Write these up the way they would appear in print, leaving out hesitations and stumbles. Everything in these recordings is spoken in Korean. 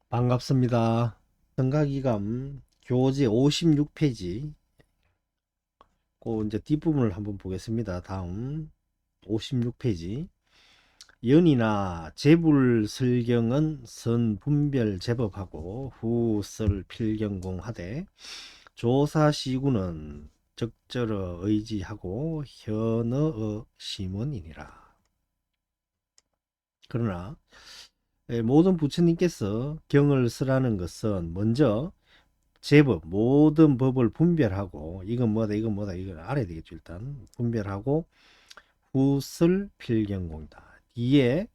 반갑습니다. 성가기감 교재 56페이지 그 이제 뒷부분을 한번 보겠습니다. 다음 56페이지 연이나 재불설경은 선분별 제법하고 후설 필경공하되 조사시구는 적절어 의지하고 현어어 심원이니라. 그러나 모든 부처님께서 경을 쓰라는 것은 먼저 제법 모든 법을 분별하고 이건 뭐다 이건 뭐다 이걸 알아야 되겠죠. 일단 분별하고 후설 필경공이다. 뒤에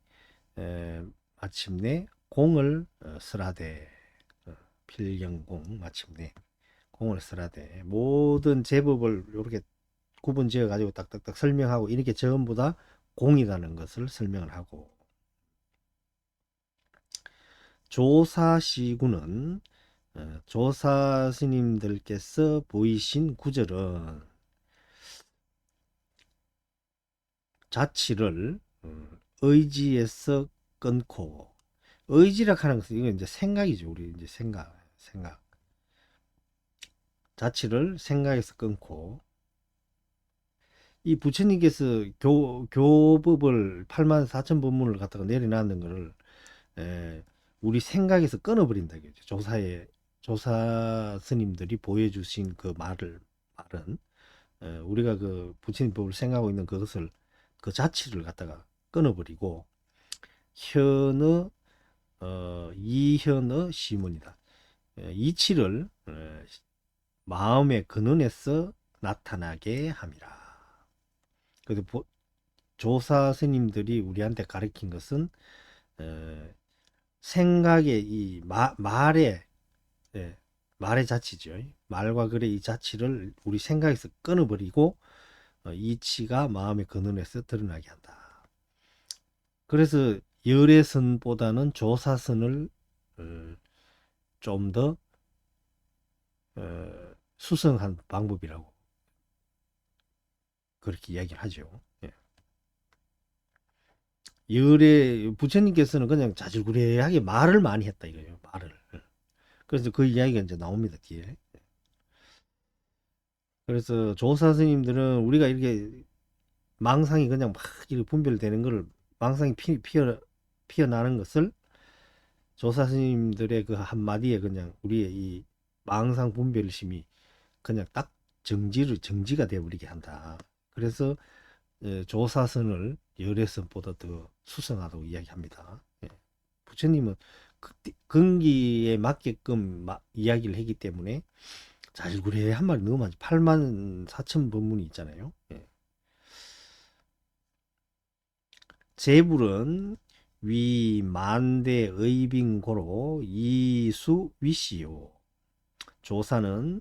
에, 마침내 공을 쓰라되 필경공 마침내 공을 쓰라되 모든 제법을 이렇게 구분 지어 가지고 딱딱딱 설명하고 이렇게 전부 다 공이라는 것을 설명을 하고 조사시구는 조사 스님들께서 보이신 구절은 자치를 의지에서 끊고 의지라 하는 것은 이건 이제 생각이죠. 우리 이제 생각 자치를 생각에서 끊고 이 부처님께서 교법을 8만 4천 법문을 갖다가 내려놨는 것을 우리 생각에서 끊어버린다 그죠. 조사 스님들이 보여주신 그 말은 우리가 그 부처님 법을 생각하고 있는 그것을 그 자치를 갖다가 끊어버리고 현의 이현의 시문이다. 이치를 마음의 근원에서 나타나게 함이라. 그래서 조사 스님들이 우리한테 가르친 것은 생각의 이 말의 말의 자치죠. 말과 글의 이 자치를 우리 생각에서 끊어버리고 이치가 마음의 근원에서 드러나게 한다. 그래서 열애선보다는 조사선을 좀 더 수성한 방법이라고 그렇게 이야기를 하죠. 예. 열애 부처님께서는 그냥 자질구레하게 말을 많이 했다 이거예요. 말을. 그래서 그 이야기가 이제 나옵니다 뒤에. 그래서 조사 스님들은 우리가 이렇게 망상이 그냥 막 이렇게 분별되는 거를 망상이 피어나는 것을 조사 스님들의 그 한마디에 그냥 우리의 이 망상 분별심이 그냥 딱 정지가 되어버리게 한다. 그래서 조사선을 열애선보다 더 수성하다고 이야기합니다. 예. 부처님은 근기에 맞게끔 이야기를 했기 때문에 자질구레 한 말이 너무 많지. 8만 4천 법문이 있잖아요. 예. 제불은 위 만대 의빙고로 이수 위시요. 조사는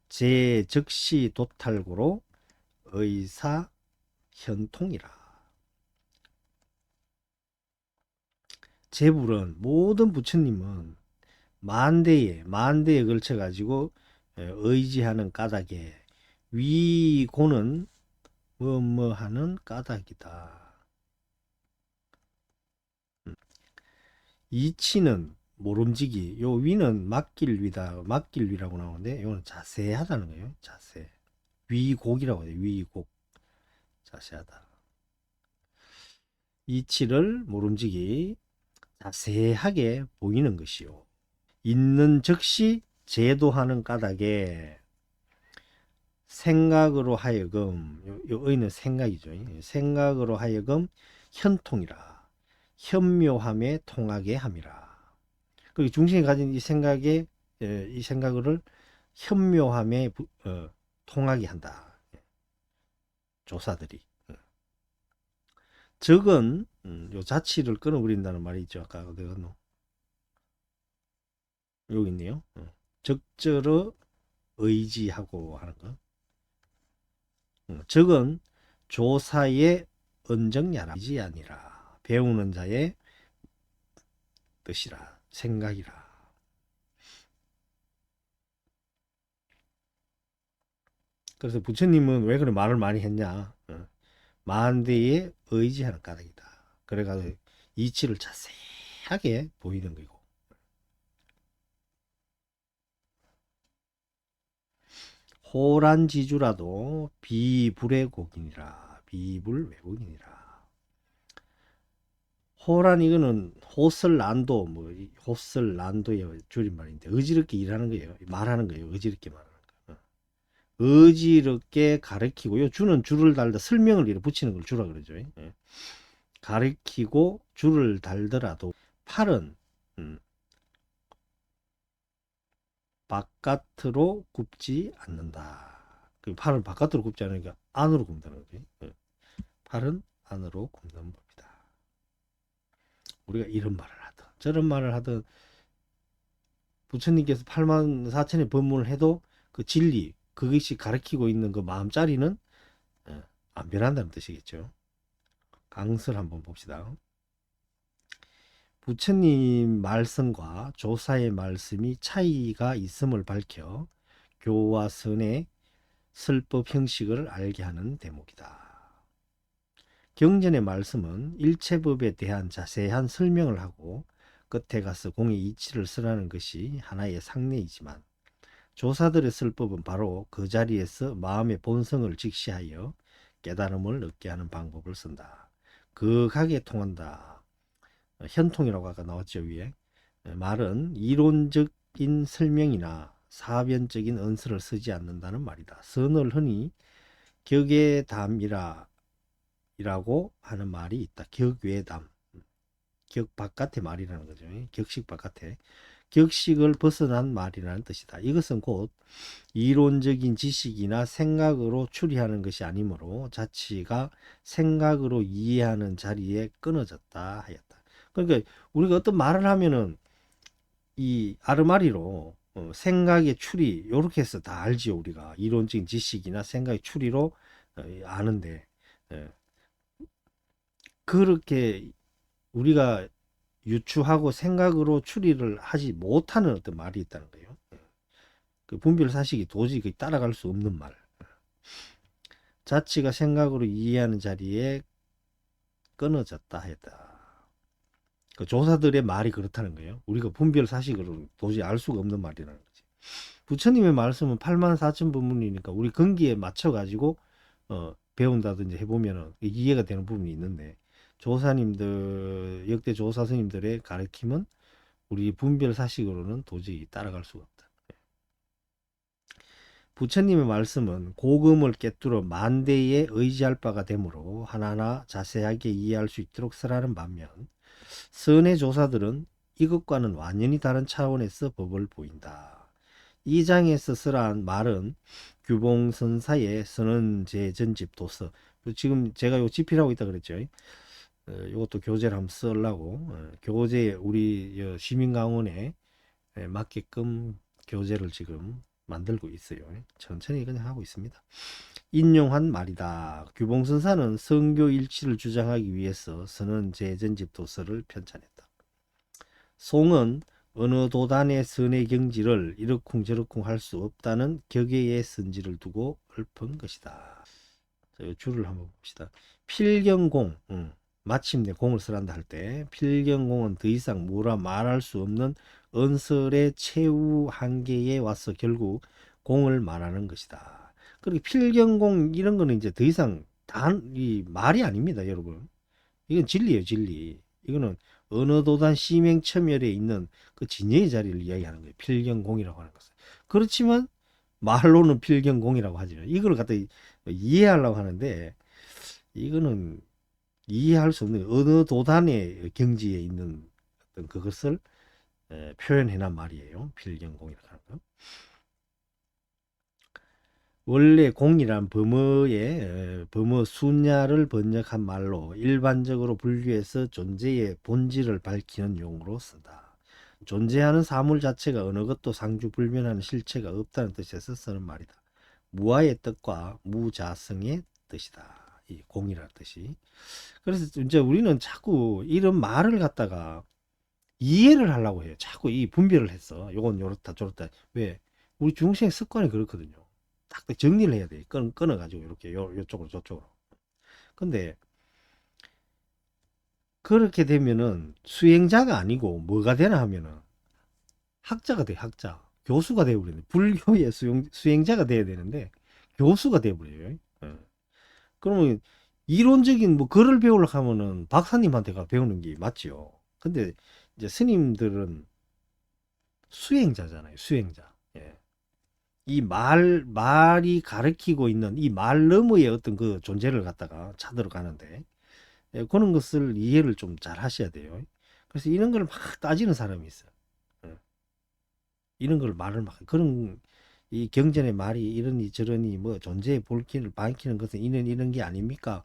제 즉시 도탈고로 의사 현통이라. 제불은 모든 부처님은 만대에 걸쳐 가지고 의지하는 까닭에 위고는 뭐뭐 하는 까닭이다. 이치는 모름지기. 요 위는 맡길 위다. 맡길 위라고 나오는데 이거는 자세하다는 거예요. 자세. 위곡이라고 해요. 위곡. 자세하다. 이치를 모름지기. 자세하게 보이는 것이요. 있는 즉시 제도하는 까닭에 생각으로 하여금 요 의는 생각이죠. 생각으로 하여금 현통이라 현묘함에 통하게 함이라. 그 중심이 가진 이 생각에 이 생각을 현묘함에 통하게 한다. 조사들이. 적은 요 자치를 끊어버린다는 말이 있죠. 아까 어디 갔노? 여기 있네요. 적절어 의지하고 하는 거. 적은 조사의 언정야라지 아니라 배우는 자의 뜻이라 생각이라. 그래서 부처님은 왜 그런 말을 많이 했냐? 만대에 의지하는 까닭이다. 그래가지고 이치를 자세하게 보이는 거고. 호란지주라도 비불의 곡이니라. 비불 외국인이라. 호란 이거는 호설란도 뭐 호설란도의 줄임말인데 어지럽게 일하는 거예요. 말하는 거예요. 어지럽게 말하는 거. 어지럽게 가르치고요. 주는 줄을 달다 설명을 이렇게 붙이는 걸 주라 그러죠. 예. 가르치고 줄을 달더라도 팔은 바깥으로 굽지 않는다. 그 팔을 바깥으로 굽지 않으니까 안으로 굽는다는 거지. 팔은 안으로 굽는 법이다. 우리가 이런 말을 하든 저런 말을 하든 부처님께서 8만 4천의 법문을 해도 그 진리 그것이 가르치고 있는 그 마음자리는 안 변한다는 뜻이겠죠. 강설 한번 봅시다. 부처님 말씀과 조사의 말씀이 차이가 있음을 밝혀 교와 선의 설법 형식을 알게 하는 대목이다. 경전의 말씀은 일체법에 대한 자세한 설명을 하고 끝에 가서 공의 이치를 쓰라는 것이 하나의 상례이지만 조사들의 설법은 바로 그 자리에서 마음의 본성을 직시하여 깨달음을 얻게 하는 방법을 쓴다. 극하게 통한다. 현통이라고 아까 나왔죠 위에. 말은 이론적인 설명이나 사변적인 언서를 쓰지 않는다는 말이다. 선을 흔히 격외담이라고 하는 말이 있다. 격외담. 격 바깥의 말이라는 거죠. 격식 바깥에. 격식을 벗어난 말이라는 뜻이다. 이것은 곧 이론적인 지식이나 생각으로 추리하는 것이 아니므로 자치가 생각으로 이해하는 자리에 끊어졌다 하였다. 그러니까 우리가 어떤 말을 하면은 이 아르마리로 생각의 추리 이렇게 해서 다 알지요. 우리가 이론적인 지식이나 생각의 추리로 아는데 그렇게 우리가 유추하고 생각으로 추리를 하지 못하는 어떤 말이 있다는 거예요. 그 분별 사식이 도저히 따라갈 수 없는 말. 자치가 생각으로 이해하는 자리에 끊어졌다 했다. 그 조사들의 말이 그렇다는 거예요. 우리가 분별 사식으로 도저히 알 수가 없는 말이라는 거지. 부처님의 말씀은 8만 4천 법문이니까 우리 근기에 맞춰 가지고 배운다든지 해보면 이해가 되는 부분이 있는데 조사님들 역대 조사 스님들의 가르침은 우리 분별 사식으로는 도저히 따라갈 수가 없다. 부처님의 말씀은 고금을 꿰뚫어 만대에 의지할 바가 되므로 하나하나 자세하게 이해할 수 있도록 쓰라는 반면 선의 조사들은 이것과는 완전히 다른 차원에서 법을 보인다. 이 장에서 쓰라한 말은 규봉선사의 선언제전집 도서. 지금 제가 요 집필하고 있다 그랬죠. 이것도 교재를 한번 쓰려고 교재 우리 시민강원에 맞게끔 교재를 지금 만들고 있어요. 천천히 그냥 하고 있습니다. 인용한 말이다. 규봉선사는 성교 일치를 주장하기 위해서 선언제전집 도서를 편찬했다. 송은 어느 도단의 선의 경지를 이러쿵저러쿵 할 수 없다는 격의의 선지를 두고 읊은 것이다. 자, 줄을 한번 봅시다. 필경공, 마침내 공을 쓰란다 할 때 필경공은 더 이상 뭐라 말할 수 없는 언설의 최후 한계에 와서 결국 공을 말하는 것이다. 그리고 필경공 이런 거는 이제 더 이상 이 말이 아닙니다, 여러분. 이건 진리예요, 진리. 이거는 어느 도단 시맹첨열에 있는 그 진여의 자리를 이야기하는 거예요. 필경공이라고 하는 것은. 그렇지만 말로는 필경공이라고 하죠. 이걸 갖다 이해하려고 하는데 이거는 이해할 수 없는 어느 도단의 경지에 있는 어떤 그것을 표현해난 말이에요. 필경공이라고 하는 거. 원래 공이란 범어 순야를 번역한 말로 일반적으로 분류해서 존재의 본질을 밝히는 용어로 쓴다. 존재하는 사물 자체가 어느 것도 상주불변하는 실체가 없다는 뜻에서 쓰는 말이다. 무아의 뜻과 무자성의 뜻이다. 이 공이라는 뜻이. 그래서 이제 우리는 자꾸 이런 말을 갖다가 이해를 하려고 해요. 자꾸 이 분별을 했어. 요건 요렇다 저렇다. 왜? 우리 중생의 습관이 그렇거든요. 딱 정리를 해야 돼. 끊어가지고 이렇게 요쪽으로 저쪽으로. 근데 그렇게 되면은 수행자가 아니고 뭐가 되나 하면은 학자가 돼. 학자. 교수가 되어버리네. 불교의 수행자가 돼야 되는데 교수가 되어버려요. 그러면 이론적인 뭐 글을 배우려고 하면은 박사님한테 가 배우는 게 맞지요. 근데 이제 스님들은 수행자잖아요. 수행자. 예. 이 말이 가리키고 있는 이 말 너머의 어떤 그 존재를 갖다가 찾으러 가는데, 예, 그런 것을 이해를 좀 잘 하셔야 돼요. 그래서 이런 걸 막 따지는 사람이 있어요. 예. 이런 걸 말을 막, 그런, 이 경전의 말이 이러니 저러니 뭐 존재의 볼기를 밝히는 것은 이런 게 아닙니까?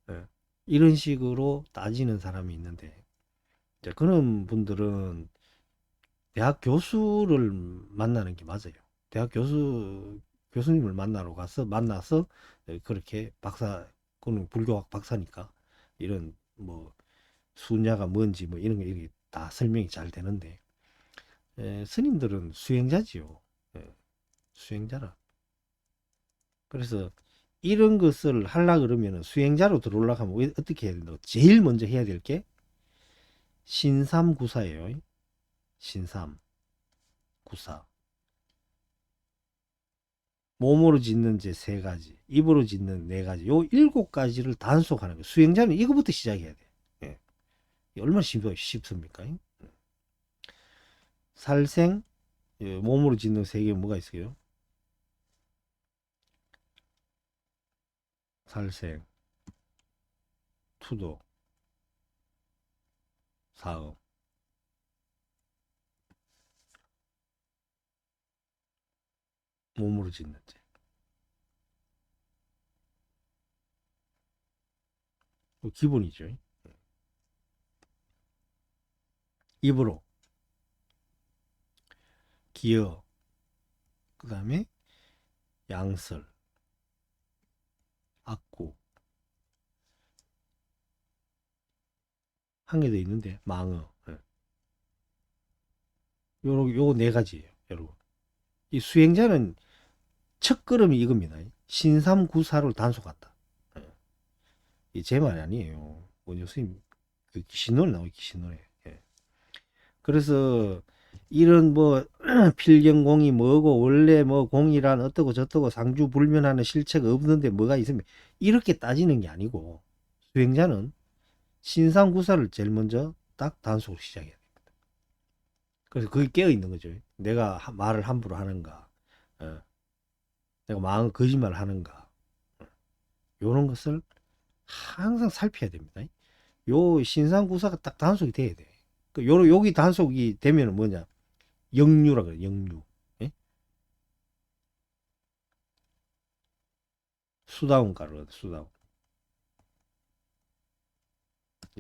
예. 이런 식으로 따지는 사람이 있는데, 이제 그런 분들은 대학 교수를 만나는 게 맞아요. 대학 교수님을 만나서 그렇게 그는 불교학 박사니까 이런 뭐 순야가 뭔지 뭐 이런 게 이렇게 다 설명이 잘 되는데, 스님들은 수행자지요. 예, 수행자라. 그래서 이런 것을 하려 그러면 수행자로 들어오려고 하면 어떻게 해야 된다? 제일 먼저 해야 될 게 신삼구사예요. 신삼구사. 몸으로 짓는 제 세 가지, 입으로 짓는 네 가지, 요 일곱 가지를 단속하는 거예요. 수행자는 이거부터 시작해야 돼. 예. 얼마나 쉽습니까? 살생, 예, 몸으로 짓는 세 개 뭐가 있어요? 살생, 투도, 사음, 몸으로 짓는 제. 기본이죠. 입으로 기어, 그 다음에 양설, 악구, 한 개 더 있는데 망어. 예. 요거 네 가지예요, 여러분. 이 수행자는 첫 걸음이 이겁니다. 신삼구사를 단속한다. 예. 이제 말이 아니에요. 원효 스님 그 귀신노래 나오고 귀신노래. 예. 그래서 이런 뭐 필경공이 뭐고 원래 뭐 공이란 어떠고 저떠고 상주불면하는 실체가 없는데 뭐가 있으면 이렇게 따지는 게 아니고, 수행자는 신상구사를 제일 먼저 딱 단속을 시작해야 돼. 그래서 그게 깨어 있는 거죠. 내가 말을 함부로 하는가, 어, 내가 마음 거짓말을 하는가, 이런 것을 항상 살펴야 됩니다. 요 신상구사가 딱 단속이 돼야 돼. 여기 단속이 되면 뭐냐? 영유라 그래, 영유. 예? 수다운 가루, 수다운.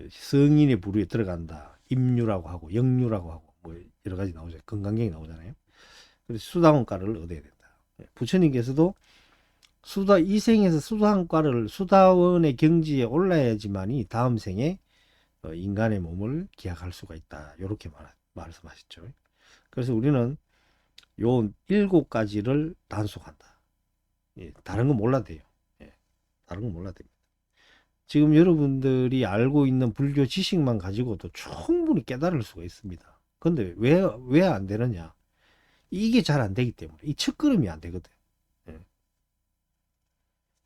성인의 부류에 들어간다. 임유라고 하고, 영유라고 하고, 뭐 여러 가지 나오죠. 건강경이 나오잖아요. 그래서 수다운 가루를 얻어야 된다. 예, 부처님께서도 이생에서 수다원의 경지에 올라야지만이 다음 생에 인간의 몸을 기약할 수가 있다. 이렇게 말씀하셨죠. 그래서 우리는 요 일곱 가지를 단속한다. 예, 다른 건 몰라도 돼요. 예, 다른 건 몰라도 됩니다. 지금 여러분들이 알고 있는 불교 지식만 가지고도 충분히 깨달을 수가 있습니다. 근데 왜 안 되느냐? 이게 잘 안 되기 때문에. 이 첫걸음이 안 되거든. 예.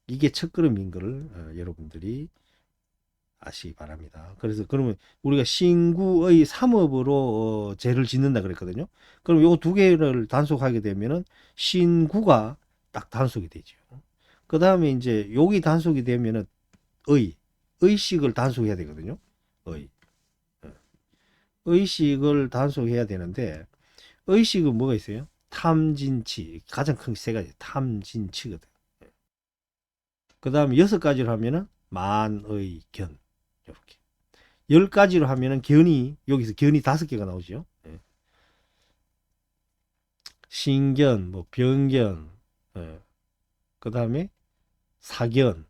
이게 첫걸음인 거를 여러분들이 아시기 바랍니다. 그래서 그러면 우리가 신구의 삼업으로 죄를 짓는다 그랬거든요. 그럼 요 두 개를 단속하게 되면은 신구가 딱 단속이 되죠. 그 다음에 이제 여기 단속이 되면은 의식을 단속해야 되거든요. 의. 어. 의식을 단속해야 되는데, 의식은 뭐가 있어요? 탐진치. 가장 큰 세 가지. 탐진치거든. 그 다음에 여섯 가지를 하면은 만의견. 이렇게. 열 가지로 하면은 여기서 견이 다섯 개가 나오죠. 예. 신견, 뭐 병견, 예. 그 다음에 사견,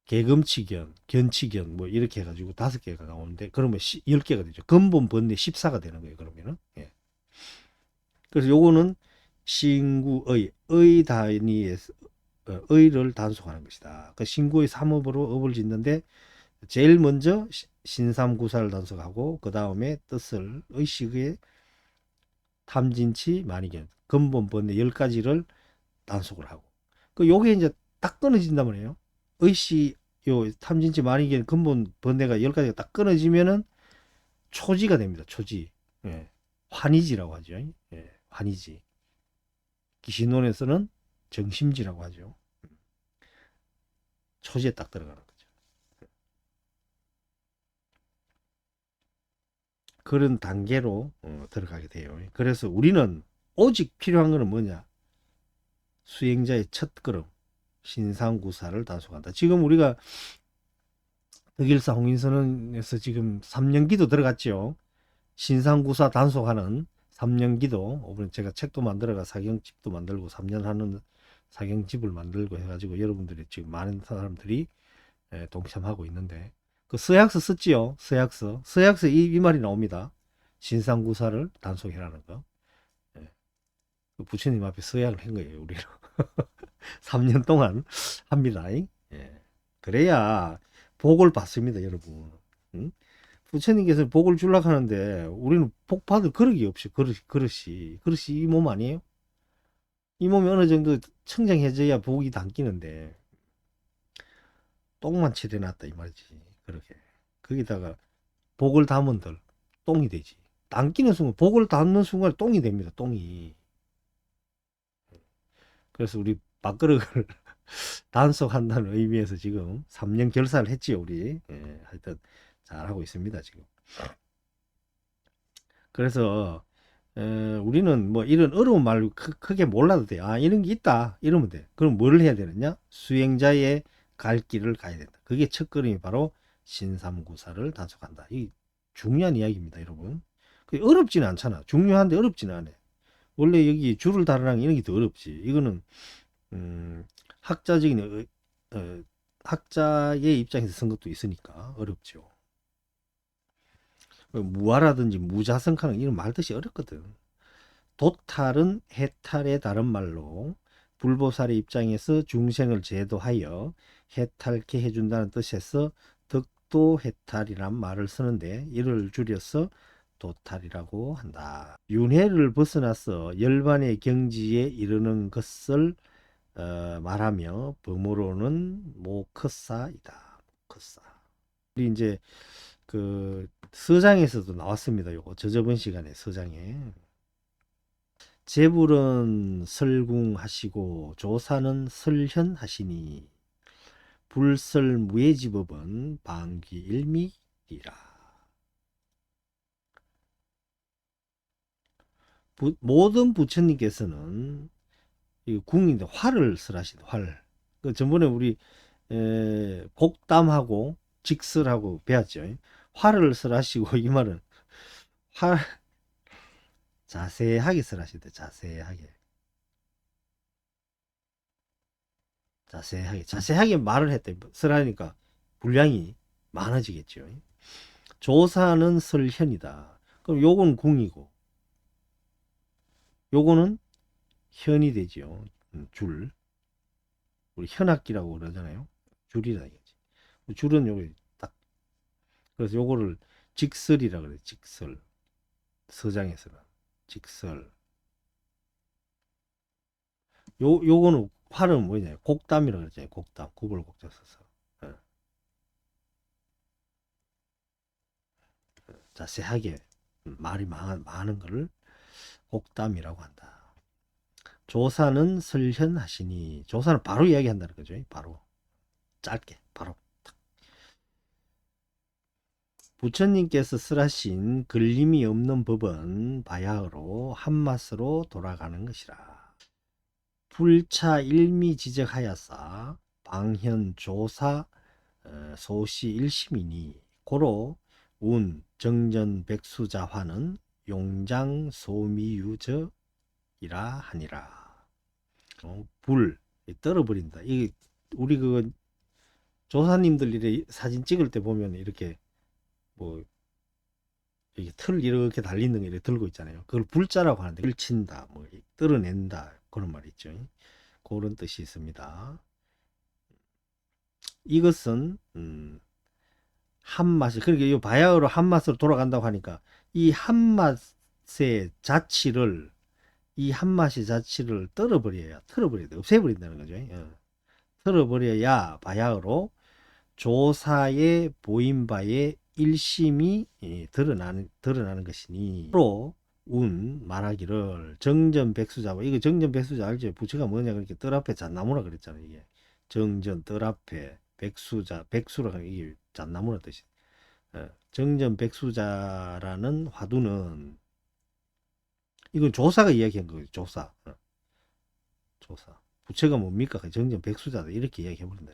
개금치견, 견치견, 뭐 이렇게 해가지고 다섯 개가 나오는데, 그러면 10개가 되죠. 근본 번뇌 14가 되는 거예요, 그러면은. 예. 그래서 요거는 의 단위에서 의를 단속하는 것이다. 그 신구의 삼업으로 업을 짓는데, 제일 먼저 신삼구사를 단속하고 그 다음에 뜻을 의식에 탐진치, 만이견, 근본 번뇌 10가지를 단속을 하고. 요게 이제 딱 끊어진단 말이에요. 의시, 요 탐진치, 만이견, 근본 번뇌가 10가지가 딱 끊어지면은 초지가 됩니다. 초지. 예. 환희지라고 하죠. 예. 환희지. 기신론에서는 정심지라고 하죠. 초지에 딱 들어가는 거죠. 그런 단계로 들어가게 돼요. 그래서 우리는 오직 필요한 거는 뭐냐? 수행자의 첫 걸음, 신상구사를 단속한다. 지금 우리가 덕일사 홍인선언에서 지금 3년기도 들어갔죠. 신상구사 단속하는 3년기도, 이번에 제가 책도 만들어가 사경집도 만들고 3년 하는 사경집을 만들고 해가지고 여러분들이 지금 많은 사람들이 동참하고 있는데, 그 서약서 썼지요. 서약서 이 말이 나옵니다. 신상구사를 단속해라는 거. 예. 그 부처님 앞에 서약을 한 거예요, 우리는. 3년 동안 합니다. 예. 그래야 복을 받습니다, 여러분. 응? 부처님께서 복을 주려고 하는데 우리는 복 받을 그릇이 없이 그릇이 이 몸 아니에요? 이 몸이 어느 정도 청정해져야 복이 담기는데 똥만 치대놨다 이 말이지. 그렇게 거기다가 복을 담은들 똥이 되지. 담기는 순간 복을 담는 순간 똥이 됩니다. 똥이. 그래서 우리 밥그릇을 단속한다는 의미에서 지금 3년 결사를 했지요 우리. 예, 하여튼 잘하고 있습니다 지금. 그래서 우리는 뭐 이런 어려운 말 크게 몰라도 돼. 아, 이런 게 있다. 이러면 돼. 그럼 뭘 해야 되느냐? 수행자의 갈 길을 가야 된다. 그게 첫 걸음이 바로 신삼구사를 단속한다. 이 중요한 이야기입니다, 여러분. 어렵지는 않잖아. 중요한데 어렵지는 않아. 원래 여기 줄을 달으랑 이런 게 더 어렵지. 이거는 학자적인 학자의 입장에서 쓴 것도 있으니까 어렵죠. 무아라든지 무자성카는 이런 말뜻이 어렵거든. 도탈은 해탈의 다른 말로 불보살의 입장에서 중생을 제도하여 해탈케 해준다는 뜻에서 덕도 해탈이란 말을 쓰는데 이를 줄여서 도탈이라고 한다. 윤회를 벗어나서 열반의 경지에 이르는 것을 말하며 범어로는 모크사이다. 모크사. 우리 이제 그 서장에서도 나왔습니다. 요거 저저번 시간에 서장에 재불은 설궁하시고 조사는 설현하시니 불설무예지법은 방귀일미리라. 모든 부처님께서는 이 궁인데 활을 설하시다. 활. 그 전번에 우리 곡담하고 직설하고 배웠죠. 활을 설하시고 이 말은 활 자세하게 설하시다. 자세하게 말을 했대. 설하니까 분량이 많아지겠죠. 조사는 설현이다. 그럼 요건 궁이고 요거는 현이 되죠. 줄. 우리 현악기라고 그러잖아요. 줄이라 이거지. 줄은 요거 딱. 그래서 요거를 직설이라 그래. 직설. 서장에서는 직설. 요거는 활은 뭐냐? 곡담이라 그랬잖아요. 곡담. 굽을 곡자 써서. 예. 자세하게 말이 많은 거를 곡담이라고 한다. 조사는 설현하시니 조사는 바로 이야기한다는 거죠. 바로 짧게 바로 부처님께서 쓰라신 걸림이 없는 법은 바야흐로 한맛으로 돌아가는 것이라. 불차 일미 지적하야사 방현 조사 소시 일심이니 고로 운 정전 백수자화는 용장 소미유저이라 하니라. 불 떨어버린다. 이게 우리 그 조사님들 이래 사진 찍을 때 보면 이렇게 뭐 이게 틀 이렇게 달리는 거 이렇게 들고 있잖아요. 그걸 불자라고 하는데 불친다, 뭐 떨어낸다 그런 말 있죠. 그런 뜻이 있습니다. 이것은 한 맛이 그러니까 이 바야흐로 한 맛으로 돌아간다고 하니까 이 한 맛 맛의 자취를, 이 한 맛의 자취를 털어버려야 돼. 없애버린다는 거죠. 털어버려야 바야흐로 조사에 보인 바의 일심이 드러나는 것이니, 로 운 말하기를 정전백수자. 이거 정전백수자 알죠? 부처가 뭐냐, 그렇게 뜰 앞에 잣나무라 그랬잖아요. 이게 정전 뜰 앞에 백수자, 백수라 하는 이게 잣나무라 뜻이. 정전백수자라는 화두는, 이건 조사가 이야기한 거예요. 조사. 부처가 뭡니까? 정전백수자다 이렇게 이야기해 버린다.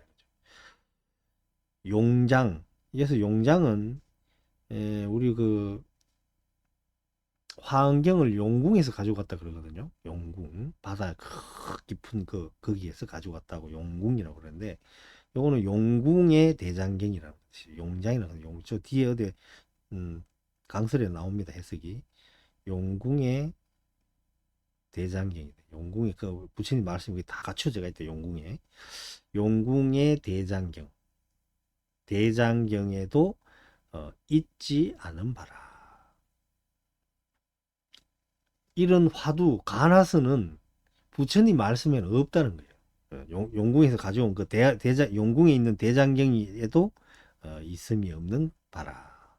용장. 그래서 용장은, 우리 그 화엄경을 용궁에서 가져갔다 그러거든요. 용궁, 바다 깊은 거기에서 가져갔다고 용궁이라고 그러는데, 요거는 용궁의 대장경이라는 뜻이. 용장이라는 용. 저 뒤에 어디 강설에 나옵니다. 해석이. 용궁의 대장경이다. 용궁의 그 부처님 말씀이 다 갖춰져 있다. 용궁의 대장경. 대장경에도 잊지 않은 바라. 이런 화두 가나스는 부처님 말씀에는 없다는 거예요. 용궁에서 가져온 그 용궁에 있는 대장경에도 있음이 없는 바라.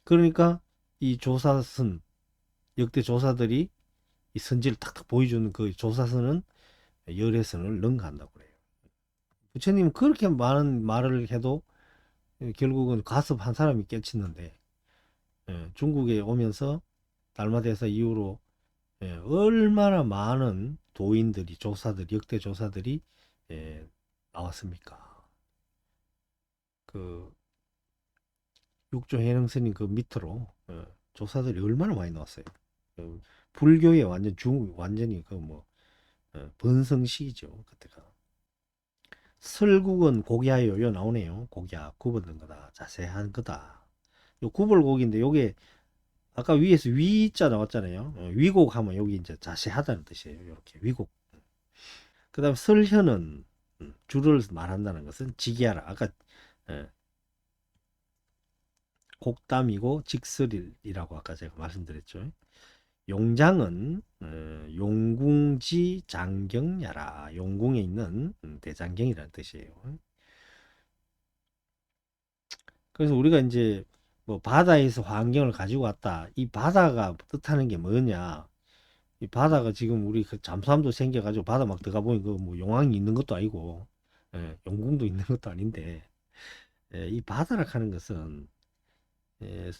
그러니까 이 조사선, 역대 조사들이 이 선지를 탁탁 보여주는 그 조사선은 열애선을 능가한다고 그래요. 부처님 그렇게 많은 말을 해도 결국은 가섭 한 사람이 깨치는데, 중국에 오면서 달마대사 이후로 얼마나 많은 도인들이, 역대 조사들이 나왔습니까? 그 육조 해능스님 그 밑으로 조사들이 얼마나 많이 나왔어요. 불교의 완전히 그 뭐 번성시기죠 그때가. 설국은 고기하여 요 나오네요. 고기야 굽었는 거다, 자세한 거다. 요 구벌곡인데 요게 아까 위에서 위자 나왔잖아요. 위곡하면 여기 이제 자세하다는 뜻이에요. 이렇게 위곡. 그다음 설현은 주를 말한다는 것은 지기하라. 아까 예, 곡담이고 직설이라고 아까 제가 말씀드렸죠. 용장은 용궁지 장경야라. 용궁에 있는 대장경이라는 뜻이에요. 그래서 우리가 이제 뭐 바다에서 환경을 가지고 왔다. 이 바다가 뜻하는 게 뭐냐? 이 바다가 지금 우리 그 잠수함도 생겨가지고 바다 막 들어가 보니 그 뭐 용왕이 있는 것도 아니고, 용궁도 있는 것도 아닌데, 이 바다라 하는 것은 예,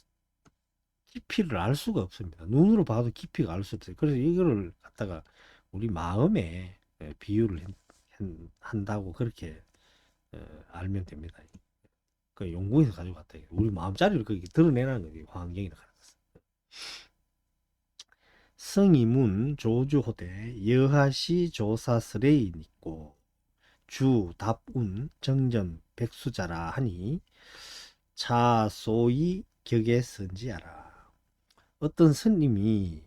깊이를 알 수가 없습니다. 눈으로 봐도 깊이가 알 수 없어요. 그래서 이거를 갖다가 우리 마음에 비유를 한다고 그렇게 알면 됩니다. 그 용궁에서 가져갔다. 우리 마음자리를 거기 드러내라는 거지. 화환경이라 하는 것은. 성이문 조주호대 여하시 조사스레인 있고 주 답운 정전 백수자라 하니 차소이 격에 선지하라. 어떤 스님이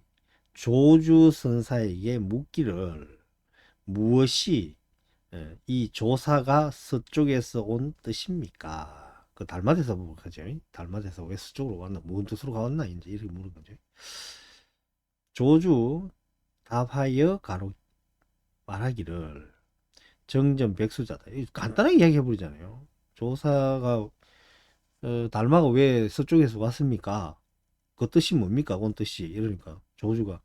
조주 선사에게 묻기를, 무엇이 이 조사가 서쪽에서 온 뜻입니까? 그 달마대사 보고 하죠. 달마대사 왜 서쪽으로 왔나? 무슨 뜻으로 가왔나? 이제 이렇게 물은 거죠. 조주 답하여 가로 말하기를 정전 백수자다. 간단하게 이야기해 버리잖아요. 조사가 달마가 왜 서쪽에서 왔습니까? 그 뜻이 뭡니까? 온 뜻이. 이러니까 조주가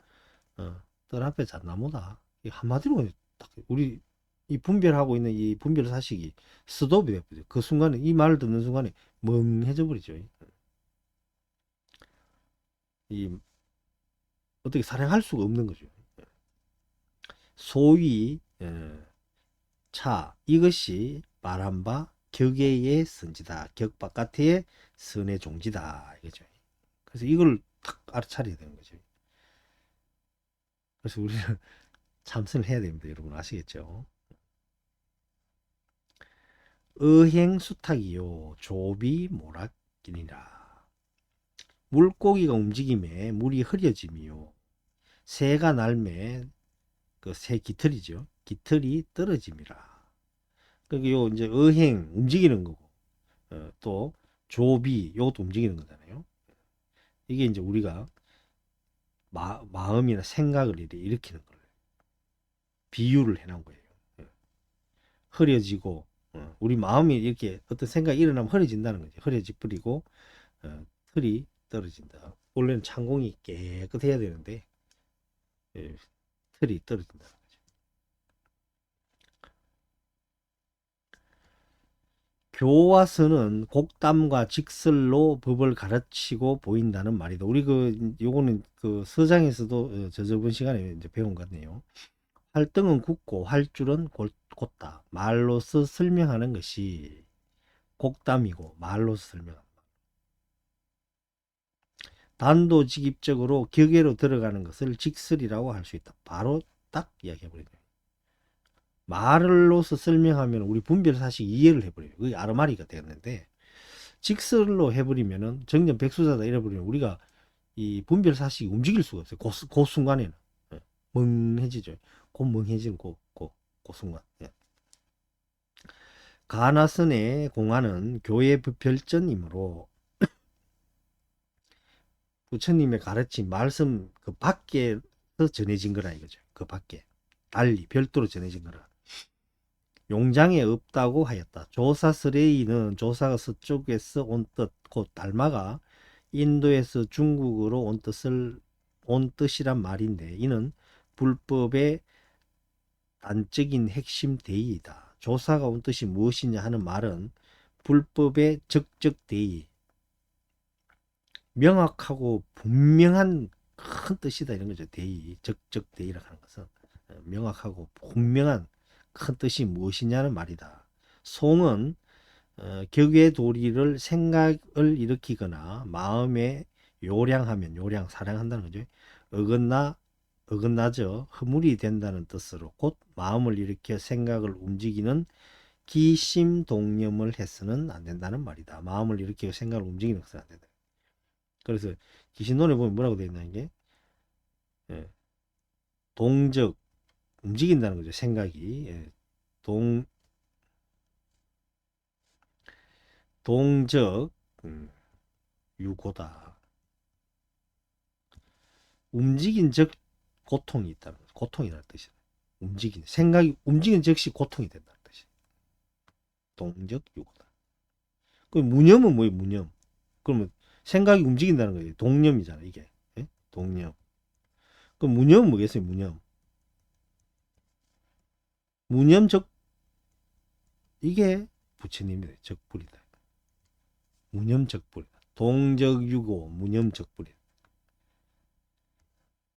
뜰 앞에 잣나무다. 한마디로 딱 우리 이 분별하고 있는 이 분별 사식이 스톱이 돼버려. 그 순간에 이 말을 듣는 순간에 멍해져 버리죠. 이 어떻게 살행할 수가 없는 거죠. 소위 차, 이것이 말한 바 격의 선지다. 격 바깥의 선의 종지다. 이거죠. 그래서 이걸 탁 알아차려야 되는 거죠. 그래서 우리는 참선을 해야 됩니다. 여러분 아시겠죠? 의행수탁이요 조비 모락기니라. 물고기가 움직임에 물이 흐려짐이요 새가 날매 그 새 깃털이죠. 깃털이 떨어짐이라. 그러니까 요 이제 의행 움직이는 거고, 또 조비 요것도 움직이는 거잖아요. 이게 이제 우리가 마음이나 생각을 일으키는 걸 비유를 해놓은 거예요. 흐려지고 우리 마음이 이렇게 어떤 생각이 일어나면 흐려진다는 거죠. 흐려지 뿌리고 틀이 떨어진다. 원래는 창공이 깨끗해야 되는데 예, 틀이 떨어진다. 교화서는 곡담과 직설로 법을 가르치고 보인다는 말이다. 우리 요거는 그 서장에서도 저번 시간에 이제 배운 것 같네요. 활등은 굳고 활줄은 곧다. 말로서 설명하는 것이 곡담이고 말로서 설명한다. 단도직입적으로 격예로 들어가는 것을 직설이라고 할 수 있다. 바로 딱 이야기해버리네요. 말로서 설명하면 우리 분별사실 이해를 해버려요. 그게 아르마리가 되었는데 직설로 해버리면은 정전백수자다 이래버리면 우리가 이 분별사실이 움직일 수가 없어요. 그 순간에는 멍해지죠. 그 멍해지는 그 순간. 가나선의 공안은 교회 별전이므로 부처님의 가르침 말씀 그 밖에서 전해진 거라 이거죠. 그 밖에 달리 별도로 전해진 거라. 용장에 없다고 하였다. 조사스레이는 조사가 서쪽에서 온 뜻, 곧 달마가 인도에서 중국으로 온 뜻이란 말인데 이는 불법의 단적인 핵심 대의이다. 조사가 온 뜻이 무엇이냐 하는 말은 불법의 적적 대의, 명확하고 분명한 큰 뜻이다 이런 거죠. 대의, 적적 대의라고 하는 것은 명확하고 분명한 큰 뜻이 무엇이냐는 말이다. 송은 격의 도리를 생각을 일으키거나 마음에 요량하면 사량한다는 거죠. 어긋나져 허물이 된다는 뜻으로 곧 마음을 일으켜 생각을 움직이는 기심동념을 해서는 안 된다는 말이다. 마음을 일으켜 생각을 움직이는 것은 안 된다. 그래서 기신론에 보면 뭐라고 되어 있나 게 동적 움직인다는 거죠. 생각이 동적 유고다. 움직인 적 고통이 있다는 거죠. 고통이라는 뜻이다. 생각이 움직인 즉시 고통이 된다는 뜻이다. 동적 유고다. 그 무념은 뭐예요? 무념. 그러면 생각이 움직인다는 거예요. 동념이잖아 이게. 예? 동념. 그럼 무념은 뭐겠어요? 무념적 이게 부처님의 적불이다. 무념적불. 동적유고 무념적불이다.